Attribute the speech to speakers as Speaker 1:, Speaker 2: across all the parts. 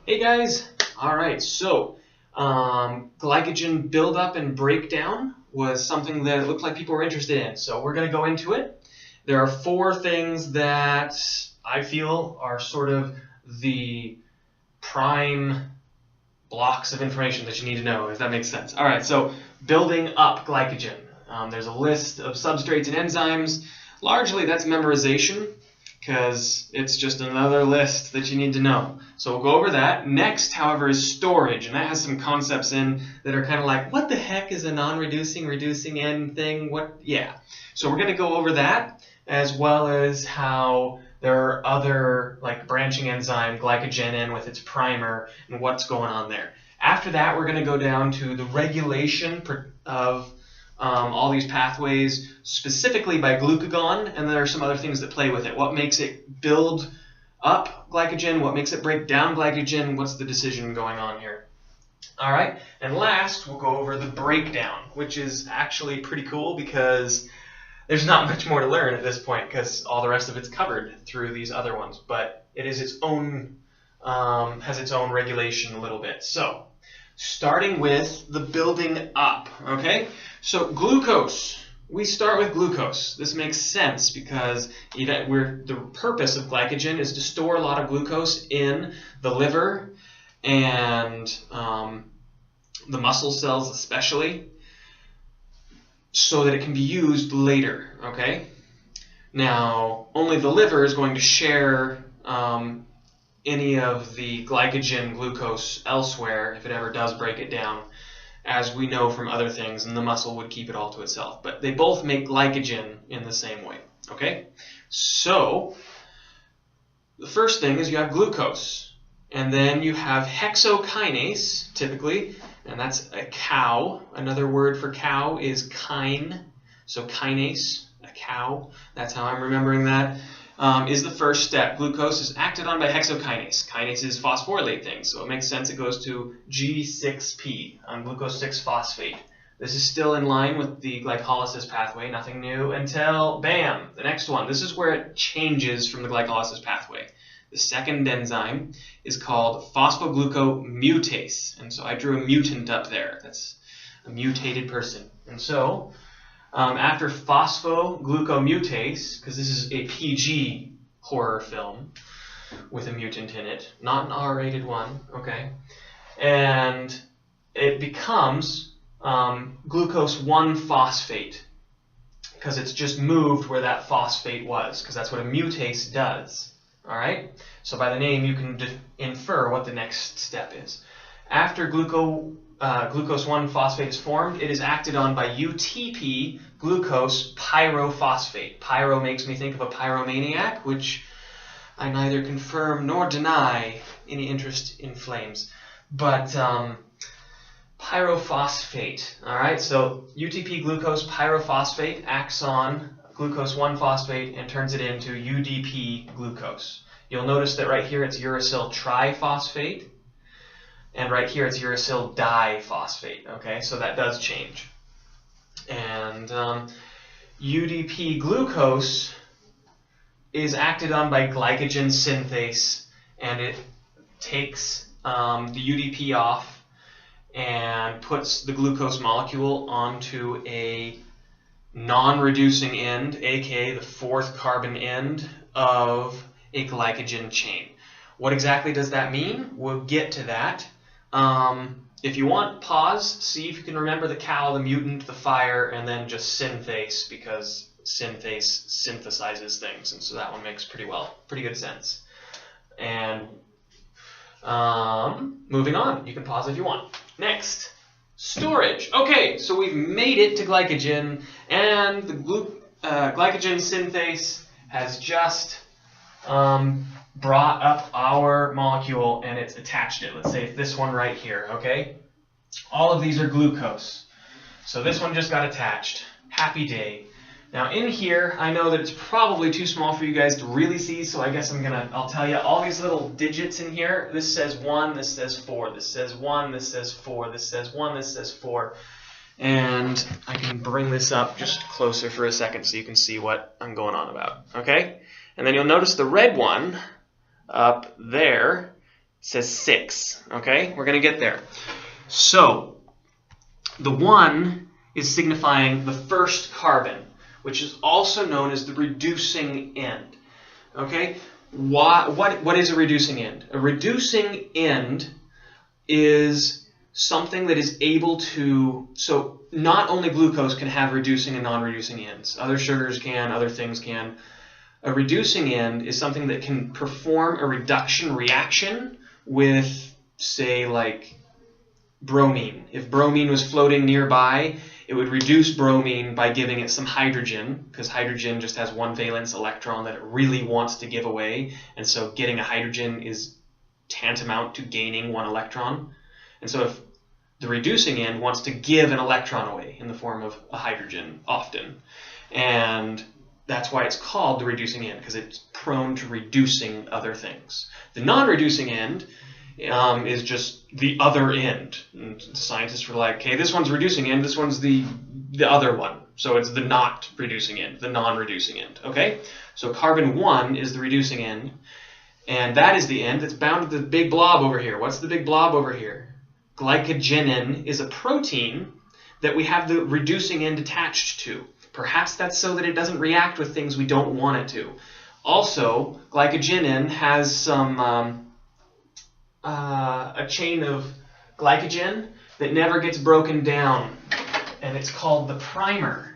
Speaker 1: Hey guys! Alright, so glycogen buildup and breakdown was something that it looked like people were interested in. So we're going to go into it. There are 4 things that I feel are sort of the prime blocks of information that you need to know, if that makes sense. Alright, so building up glycogen. There's a list of substrates and enzymes. Largely that's memorization, because it's just another list that you need to know. So we'll go over that. Next, however, is storage, and that has some concepts in that are kind of like, what the heck is a non-reducing, reducing end thing? Yeah. So we're going to go over that, as well as how there are other, like branching enzyme, glycogen with its primer, and what's going on there. After that, we're going to go down to the regulation of all these pathways, specifically by glucagon, and there are some other things that play with it. What makes it build up glycogen? What makes it break down glycogen? What's the decision going on here? All right, and last we'll go over the breakdown, which is actually pretty cool because there's not much more to learn at this point because all the rest of it's covered through these other ones, but it is its own, has its own regulation a little bit. So starting with the building up, okay? So glucose, we start with glucose. This makes sense because the purpose of glycogen is to store a lot of glucose in the liver and the muscle cells especially, so that it can be used later, okay? Now, only the liver is going to share any of the glycogen glucose elsewhere if it ever does break it down, as we know from other things, and the muscle would keep it all to itself. But they both make glycogen in the same way, okay? So the first thing is you have glucose, and then you have hexokinase, typically, and that's a cow. Another word for cow is kine, so kinase, a cow. That's how I'm remembering that. Is the first step. Glucose is acted on by hexokinase. Kinase is phosphorylate things, so it makes sense it goes to G-6-P on glucose 6-phosphate. This is still in line with the glycolysis pathway, nothing new until, bam, the next one. This is where it changes from the glycolysis pathway. The second enzyme is called phosphoglucomutase, and so I drew a mutant up there. That's a mutated person. And so after phosphoglucomutase, because this is a PG horror film with a mutant in it, not an R-rated one, okay, and it becomes glucose 1-phosphate, because it's just moved where that phosphate was, because that's what a mutase does. All right, so by the name you can infer what the next step is. After glucose 1-phosphate is formed, it is acted on by UTP glucose pyrophosphate. Pyro makes me think of a pyromaniac, which I neither confirm nor deny any interest in flames. But pyrophosphate, all right, so UTP glucose pyrophosphate acts on glucose 1-phosphate and turns it into UDP glucose. You'll notice that right here it's uracil triphosphate, and right here it's uracil diphosphate, okay? So that does change. And UDP glucose is acted on by glycogen synthase, and it takes the UDP off and puts the glucose molecule onto a non-reducing end, aka the 4th carbon end of a glycogen chain. What exactly does that mean? We'll get to that. If you want, pause, see if you can remember the cow, the mutant, the fire, and then just synthase, because synthase synthesizes things, and so that one makes pretty good sense. And moving on, you can pause if you want. Next, storage. Okay, so we've made it to glycogen, and the glycogen synthase has just brought up our molecule and it's attached it. Let's say it's this one right here, okay? All of these are glucose. So this one just got attached. Happy day. Now in here, I know that it's probably too small for you guys to really see, so I guess I'll tell you all these little digits in here. This says 1, this says 4, this says 1, this says 4, this says 1, this says 4. And I can bring this up just closer for a second so you can see what I'm going on about, okay? And then you'll notice the red one up there says 6. Okay, we're going to get there. So the 1 is signifying the first carbon, which is also known as the reducing end. Okay, what is a reducing end? A reducing end is something that is able to, so not only glucose can have reducing and non-reducing ends. Other sugars can, other things can. A reducing end is something that can perform a reduction reaction with, say, like bromine. If bromine was floating nearby, it would reduce bromine by giving it some hydrogen, because hydrogen just has one valence electron that it really wants to give away, and so getting a hydrogen is tantamount to gaining one electron. And so if the reducing end wants to give an electron away in the form of a hydrogen often, and that's why it's called the reducing end, because it's prone to reducing other things. The non-reducing end is just the other end. And the scientists were like, okay, this one's reducing end, this one's the other one. So it's the not reducing end, the non-reducing end. Okay? So carbon 1 is the reducing end, and that is the end that's bound to the big blob over here. What's the big blob over here? Glycogen is a protein that we have the reducing end attached to. Perhaps that's so that it doesn't react with things we don't want it to. Also, glycogen has some a chain of glycogen that never gets broken down, and it's called the primer.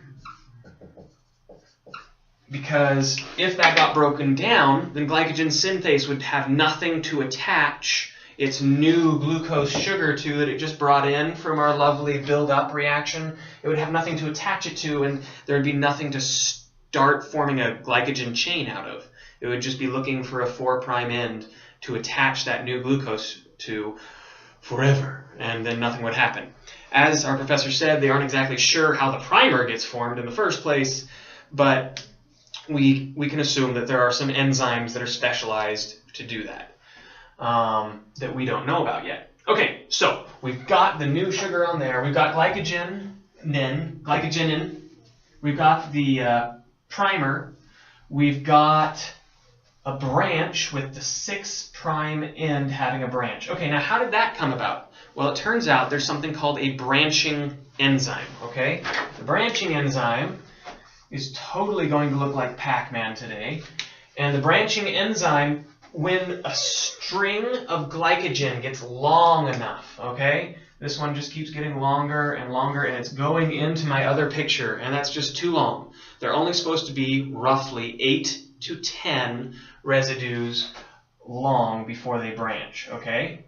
Speaker 1: Because if that got broken down, then glycogen synthase would have nothing to attach its new glucose sugar to that it just brought in from our lovely build-up reaction. It would have nothing to attach it to, and there would be nothing to start forming a glycogen chain out of. It would just be looking for a 4' end to attach that new glucose to forever, and then nothing would happen. As our professor said, they aren't exactly sure how the primer gets formed in the first place, but we can assume that there are some enzymes that are specialized to do that, that we don't know about yet. Okay, so we've got the new sugar on there. We've got glycogen, we've got the primer, we've got a branch with the 6' end having a branch. Okay, now how did that come about? Well, it turns out there's something called a branching enzyme, okay? The branching enzyme is totally going to look like Pac-Man today. And the branching enzyme, when a string of glycogen gets long enough, okay? This one just keeps getting longer and longer, and it's going into my other picture, and that's just too long. They're only supposed to be roughly 8 to 10 residues long before they branch, okay?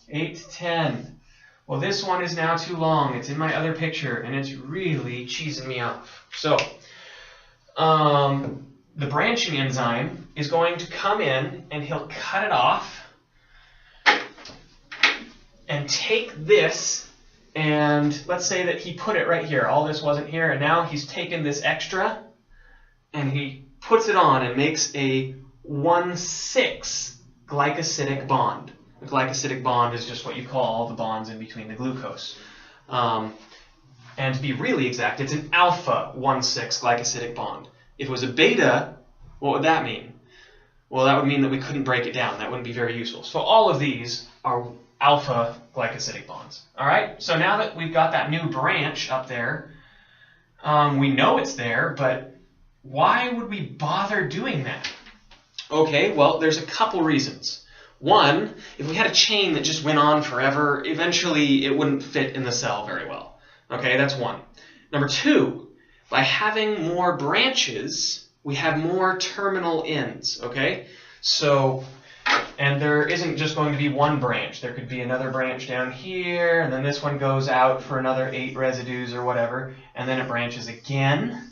Speaker 1: 8 to 10. Well, this one is now too long. It's in my other picture, and it's really cheesing me off. So, the branching enzyme is going to come in, and he'll cut it off and take this, and let's say that he put it right here. All this wasn't here, and now he's taken this extra, and he puts it on and makes a 1,6 glycosidic bond. The glycosidic bond is just what you call all the bonds in between the glucose. And to be really exact, it's an alpha 1,6 glycosidic bond. If it was a beta, what would that mean? Well, that would mean that we couldn't break it down. That wouldn't be very useful. So all of these are alpha glycosidic bonds. All right? So now that we've got that new branch up there, we know it's there, but why would we bother doing that? Okay, well, there's a couple reasons. One, if we had a chain that just went on forever, eventually it wouldn't fit in the cell very well. Okay, that's one. Number two, by having more branches, we have more terminal ends, okay? So, and there isn't just going to be one branch. There could be another branch down here, and then this one goes out for another 8 residues or whatever, and then it branches again.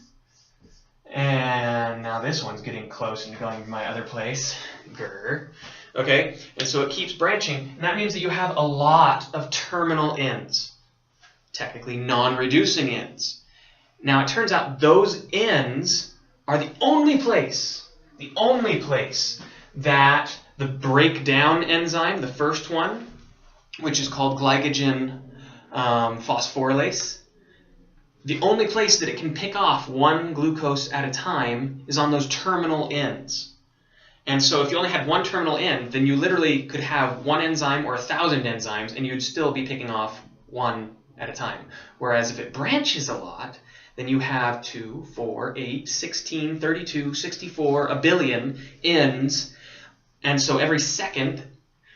Speaker 1: And now this one's getting close and going to my other place. Grr. Okay, and so it keeps branching, and that means that you have a lot of terminal ends, technically non-reducing ends. Now it turns out those ends are the only place that the breakdown enzyme, the first one, which is called glycogen phosphorylase, the only place that it can pick off one glucose at a time is on those terminal ends. And so if you only had one terminal in, then you literally could have one enzyme or 1,000 enzymes, and you'd still be picking off one at a time. Whereas if it branches a lot, then you have 2, 4, 8, 16, 32, 64, a billion ends. And so every second,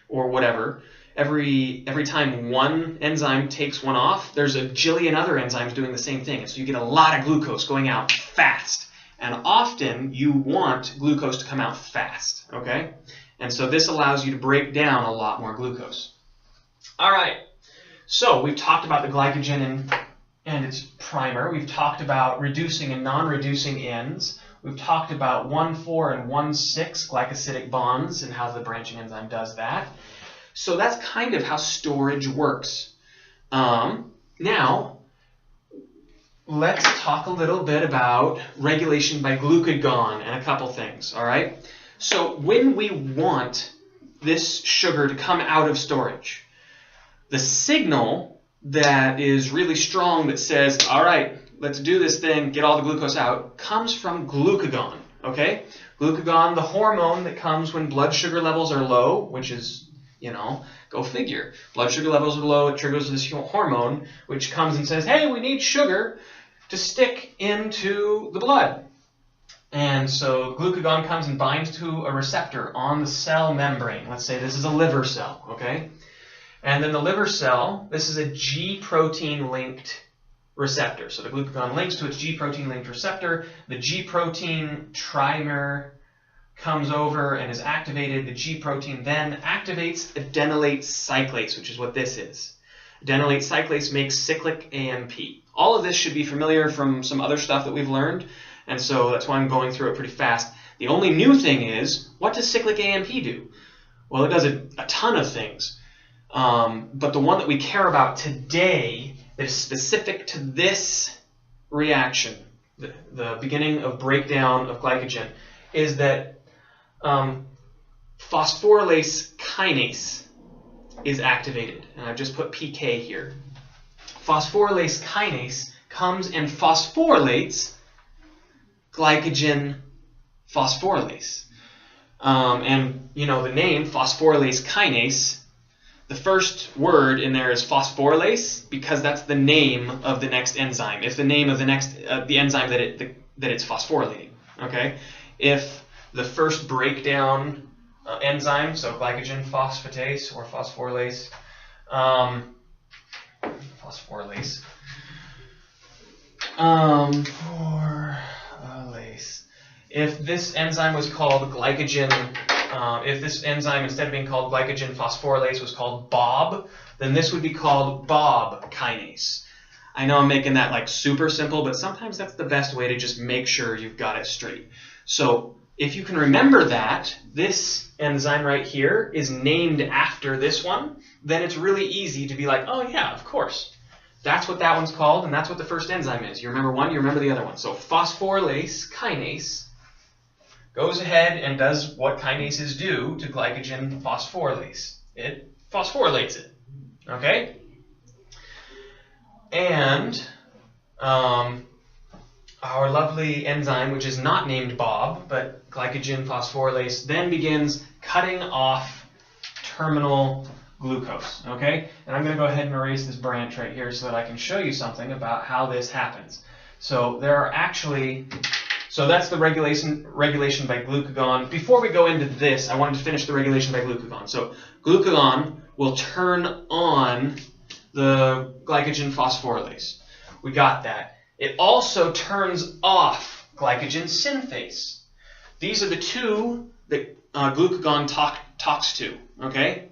Speaker 1: or whatever, every time one enzyme takes one off, there's a jillion other enzymes doing the same thing. And so you get a lot of glucose going out fast. And often you want glucose to come out fast, okay? And so this allows you to break down a lot more glucose. All right, so we've talked about the glycogen and its primer. We've talked about reducing and non-reducing ends. We've talked about 1,4 and 1,6 glycosidic bonds and how the branching enzyme does that. So that's kind of how storage works. Now, let's talk a little bit about regulation by glucagon and a couple things, all right? So when we want this sugar to come out of storage, the signal that is really strong that says, all right, let's do this thing, get all the glucose out, comes from glucagon, okay? Glucagon, the hormone that comes when blood sugar levels are low, which is, you know, go figure. Blood sugar levels are low, it triggers this hormone, which comes and says, hey, we need sugar to stick into the blood. And so glucagon comes and binds to a receptor on the cell membrane. Let's say this is a liver cell, okay? And then the liver cell, this is a G protein linked receptor. So the glucagon links to its G protein linked receptor. The G protein trimer comes over and is activated. The G protein then activates adenylate cyclase, which is what this is. Adenylate cyclase makes cyclic AMP. All of this should be familiar from some other stuff that we've learned, and so that's why I'm going through it pretty fast. The only new thing is, what does cyclic AMP do? Well, it does a ton of things, but the one that we care about today that is specific to this reaction, the beginning of breakdown of glycogen, is that phosphorylase kinase is activated, and I've just put PK here. Phosphorylase kinase comes and phosphorylates glycogen phosphorylase. And, you know, the name phosphorylase kinase, the first word in there is phosphorylase because that's the name of the next enzyme. It's the name of the next the enzyme that it's phosphorylating. Okay? If the first breakdown enzyme, so glycogen phosphatase or phosphorylase, phosphorylase. If this enzyme was called glycogen, if this enzyme instead of being called glycogen phosphorylase was called Bob, then this would be called Bob kinase. I know I'm making that like super simple, but sometimes that's the best way to just make sure you've got it straight. So if you can remember that this enzyme right here is named after this one, then it's really easy to be like, oh yeah, of course. That's what that one's called, and that's what the first enzyme is. You remember one, you remember the other one. So phosphorylase kinase goes ahead and does what kinases do to glycogen phosphorylase. It phosphorylates it, okay? And our lovely enzyme, which is not named Bob, but glycogen phosphorylase, then begins cutting off terminal glucose, okay? And I'm going to go ahead and erase this branch right here so that I can show you something about how this happens. So there are actually, so that's the regulation by glucagon. Before we go into this, I wanted to finish the regulation by glucagon. So glucagon will turn on the glycogen phosphorylase. We got that. It also turns off glycogen synthase. These are the two that glucagon talks to, okay?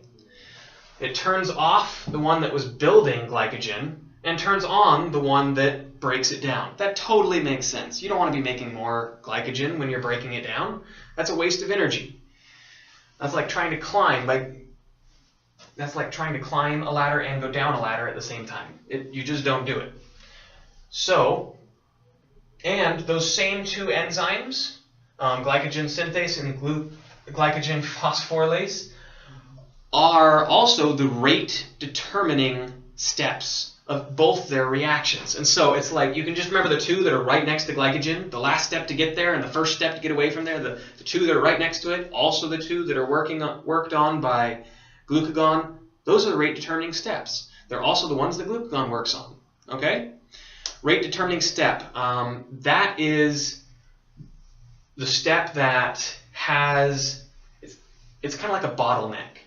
Speaker 1: It turns off the one that was building glycogen and turns on the one that breaks it down. That totally makes sense. You don't want to be making more glycogen when you're breaking it down. That's a waste of energy. That's like trying to climb, that's like trying to climb a ladder and go down a ladder at the same time. You just don't do it. So, and those same two enzymes, glycogen synthase and glycogen phosphorylase, are also the rate determining steps of both their reactions. And so it's like, you can just remember the two that are right next to glycogen, the last step to get there and the first step to get away from there, the two that are right next to it, also the two that are worked on by glucagon. Those are the rate determining steps. They're also the ones that glucagon works on. Okay? Rate determining step. That is the step that has, it's kind of like a bottleneck.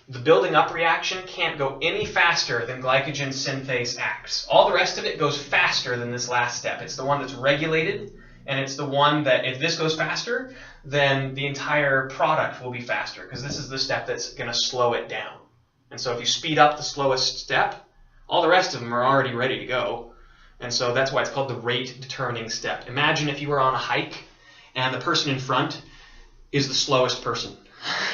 Speaker 1: The building up reaction can't go any faster than glycogen synthase acts. All the rest of it goes faster than this last step. It's the one that's regulated, and it's the one that if this goes faster, then the entire product will be faster, because this is the step that's going to slow it down. And so if you speed up the slowest step, all the rest of them are already ready to go. And so that's why it's called the rate determining step. Imagine if you were on a hike and the person in front is the slowest person.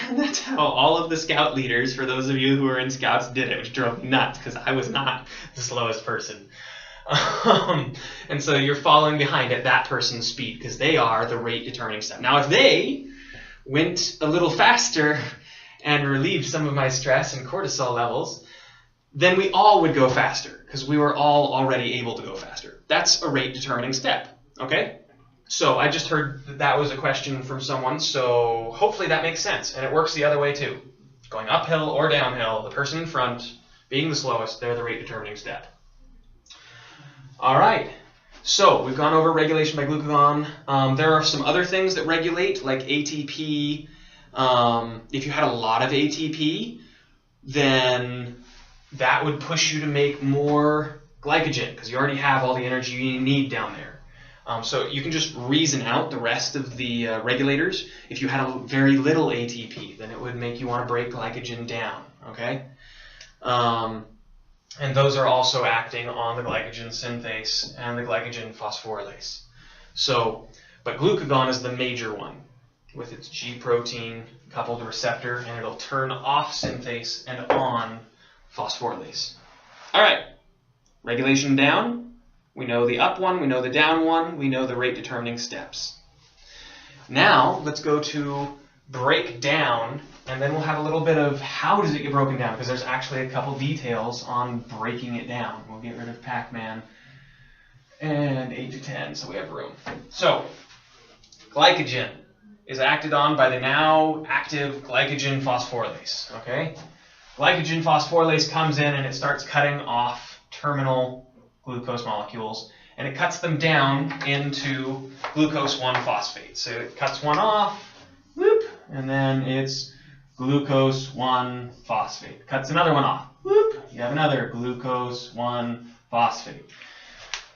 Speaker 1: And that's how all of the scout leaders, for those of you who are in scouts, did it, which drove me nuts because I was not the slowest person. And so you're following behind at that person's speed because they are the rate determining step. Now, if they went a little faster and relieved some of my stress and cortisol levels, then we all would go faster because we were all already able to go faster. That's a rate determining step. Okay? So I just heard that was a question from someone, so hopefully that makes sense. And it works the other way too. Going uphill or downhill, the person in front being the slowest, they're the rate determining step. All right, so we've gone over regulation by glucagon. There are some other things that regulate, like ATP. If you had a lot of ATP, then that would push you to make more glycogen because you already have all the energy you need down there. So you can just reason out the rest of the regulators. If you had a very little ATP, then it would make you want to break glycogen down, okay? And those are also acting on the glycogen synthase and the glycogen phosphorylase. So, but glucagon is the major one with its G protein coupled receptor, and it'll turn off synthase and on phosphorylase. All right, regulation down. We know the up one, we know the down one, we know the rate determining steps. Now, let's go to break down, and then we'll have a little bit of how does it get broken down, because there's actually a couple details on breaking it down. We'll get rid of Pac-Man and 8 to 10, so we have room. So, glycogen is acted on by the now active glycogen phosphorylase, okay? Glycogen phosphorylase comes in and it starts cutting off terminal glucose molecules, and it cuts them down into glucose 1-phosphate. So it cuts one off, whoop, and then it's glucose 1-phosphate. Cuts another one off, whoop, you have another glucose 1-phosphate.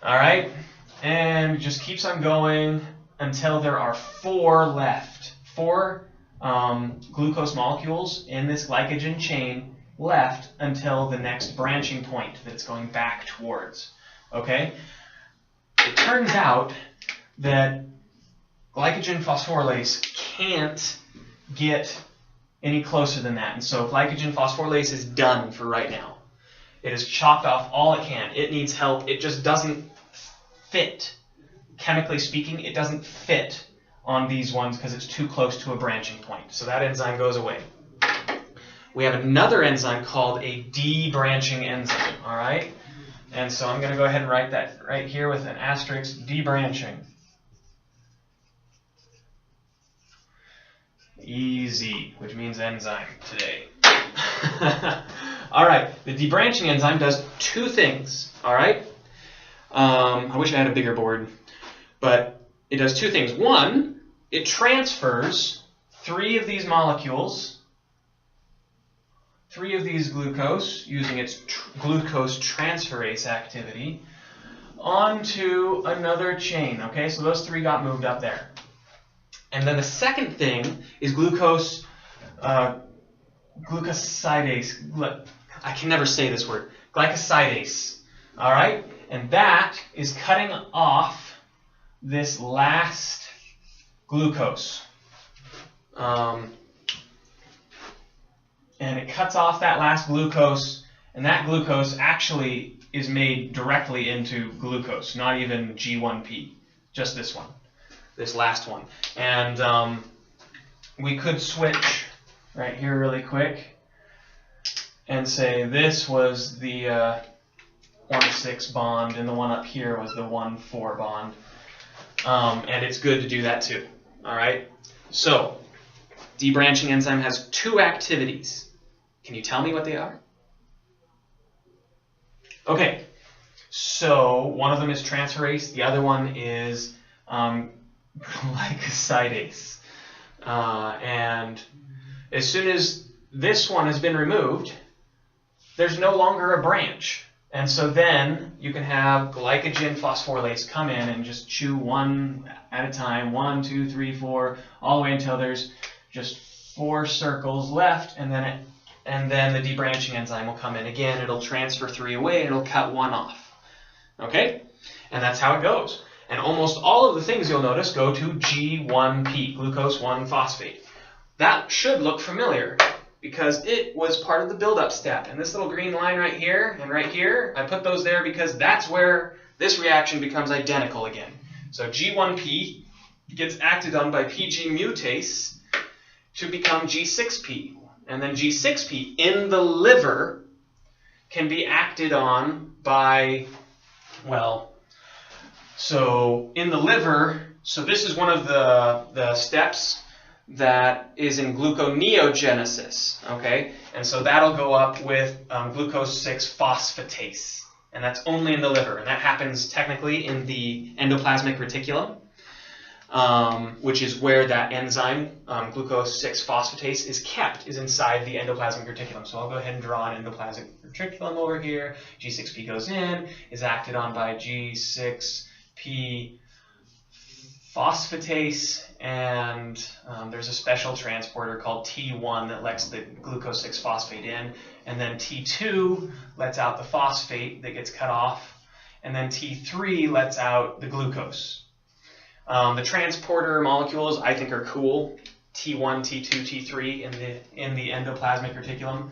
Speaker 1: All right, and it just keeps on going until there are 4 left. 4 glucose molecules in this glycogen chain left until the next branching point that it's going back towards. Okay? It turns out that glycogen phosphorylase can't get any closer than that. And so glycogen phosphorylase is done for right now. It has chopped off all it can. It needs help. It just doesn't fit. Chemically speaking, it doesn't fit on these ones because it's too close to a branching point. So that enzyme goes away. We have another enzyme called a debranching enzyme, all right? And so I'm going to go ahead and write that right here with an asterisk, debranching. Easy, which means enzyme today. All right, the debranching enzyme does 2 things, all right? I wish I had a bigger board, but it does 2 things. One, it transfers 3 of these molecules, 3 of these glucose, using its glucose transferase activity, onto another chain. Okay, so those 3 got moved up there. And then the second thing is glucosidase. I can never say this word. Glycosidase. All right, and that is cutting off this last glucose. And it cuts off that last glucose, and that glucose actually is made directly into glucose, not even G-1P, just this one, this last one. And we could switch right here really quick and say this was the 1,6 bond and the one up here was the 1,4 bond. And it's good to do that too. All right. So debranching enzyme has two activities. Can you tell me what they are? Okay. So one of them is transferase. The other one is glycosidase. And as soon as this one has been removed, there's no longer a branch. And so then you can have glycogen phosphorylase come in and just chew one at a time, 1, 2, 3, 4, all the way until there's just 4 circles left, and then the debranching enzyme will come in again. It'll transfer 3 away, and it'll cut 1 off. Okay? And that's how it goes. And almost all of the things you'll notice go to G-1P, glucose 1-phosphate. That should look familiar, because it was part of the buildup step. And this little green line right here and right here, I put those there because that's where this reaction becomes identical again. So G1P gets acted on by PG mutase to become G6P. And then G6P in the liver can be acted on by, well, so in the liver, so this is one of the steps that is in gluconeogenesis, okay? And so that'll go up with glucose 6-phosphatase, and that's only in the liver, and that happens technically in the endoplasmic reticulum, which is where that enzyme, glucose 6-phosphatase, is kept, is inside the endoplasmic reticulum. So I'll go ahead and draw an endoplasmic reticulum over here. G6P goes in, is acted on by G6P phosphatase, and there's a special transporter called T1 that lets the glucose 6-phosphate in, and then T2 lets out the phosphate that gets cut off, and then T3 lets out the glucose. The transporter molecules I think are cool, T1, T2, T3 in the endoplasmic reticulum.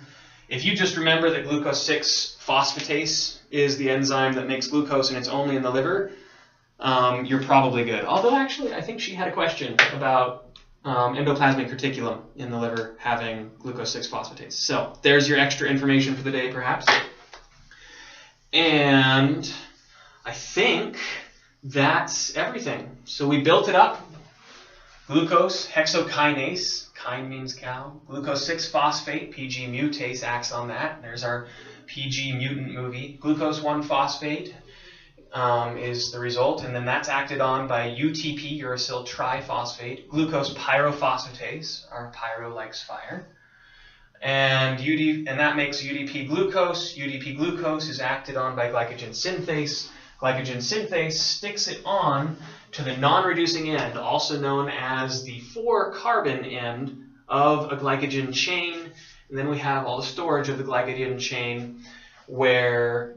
Speaker 1: If you just remember that glucose 6-phosphatase is the enzyme that makes glucose and it's only in the liver, you're probably good. Although, actually, I think she had a question about endoplasmic reticulum in the liver having glucose 6-phosphatase. So there's your extra information for the day, perhaps. And I think that's everything. So we built it up. Glucose hexokinase, kine means cow. Glucose 6-phosphate, PG mutase acts on that. There's our PG mutant movie. Glucose 1-phosphate. Is the result, and then that's acted on by UTP, uracil triphosphate, glucose pyrophosphatase, our pyro likes fire, and that makes UDP glucose. UDP glucose is acted on by glycogen synthase. Glycogen synthase sticks it on to the non-reducing end, also known as the 4-carbon end of a glycogen chain, and then we have all the storage of the glycogen chain where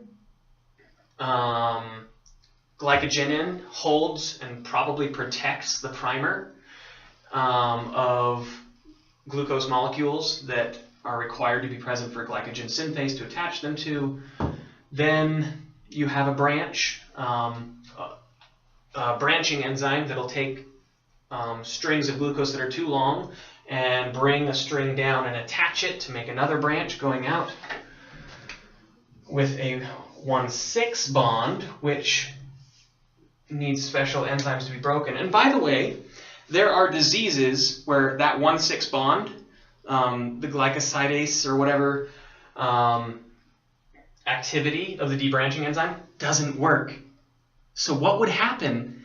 Speaker 1: glycogen holds and probably protects the primer of glucose molecules that are required to be present for glycogen synthase to attach them to. Then you have a branch, branching enzyme that'll take strings of glucose that are too long and bring a string down and attach it to make another branch going out with a 1,6 bond, which needs special enzymes to be broken. And by the way, there are diseases where that 1,6 bond, the glycosidase or whatever activity of the debranching enzyme doesn't work. So what would happen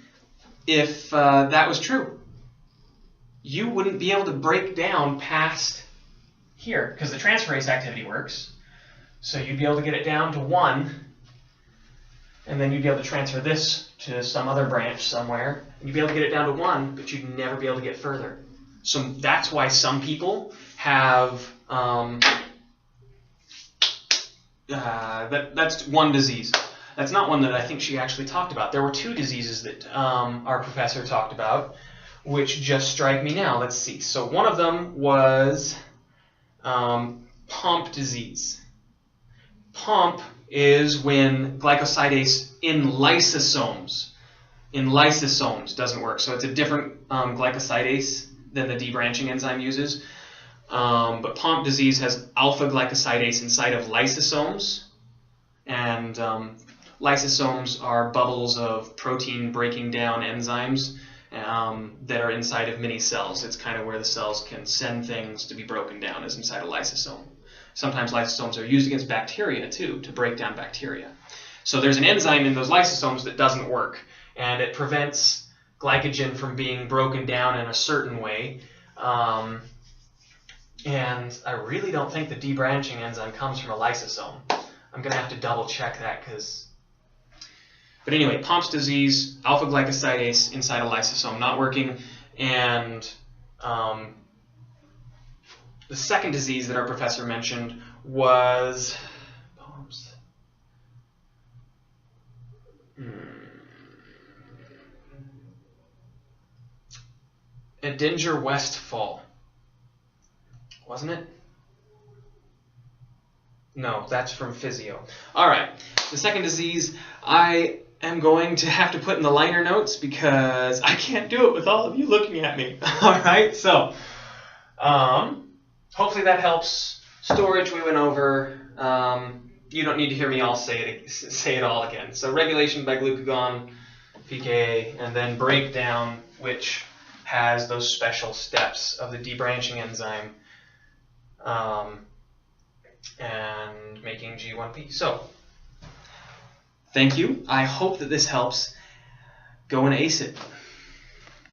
Speaker 1: if that was true? You wouldn't be able to break down past here because the transferase activity works. So you'd be able to get it down to 1, and then you'd be able to transfer this to some other branch somewhere. And you'd be able to get it down to 1, but you'd never be able to get further. So that's why some people have, that's one disease. That's not one that I think she actually talked about. There were 2 diseases that our professor talked about, which just strike me now. Let's see. So one of them was Pompe disease. Pompe is when glycosidase in lysosomes doesn't work. So it's a different glycosidase than the debranching enzyme uses. But Pompe disease has alpha-glycosidase inside of lysosomes, and lysosomes are bubbles of protein breaking down enzymes that are inside of many cells. It's kind of where the cells can send things to be broken down, is inside a lysosome. Sometimes lysosomes are used against bacteria too, to break down bacteria. So there's an enzyme in those lysosomes that doesn't work, and it prevents glycogen from being broken down in a certain way. And I really don't think the debranching enzyme comes from a lysosome. I'm going to have to double check that But anyway, Pompe's disease, alpha-glycosidase inside a lysosome not working, and the second disease that our professor mentioned was Pompe's. Edinger-Westphal. Wasn't it? No, that's from physio. All right, the second disease I am going to have to put in the liner notes because I can't do it with all of you looking at me. All right, so hopefully that helps. Storage we went over. You don't need to hear me all say it all again. So regulation by glucagon, pKa, and then breakdown, which has those special steps of the debranching enzyme and making G1P. So, thank you. I hope that this helps. Go and ace it.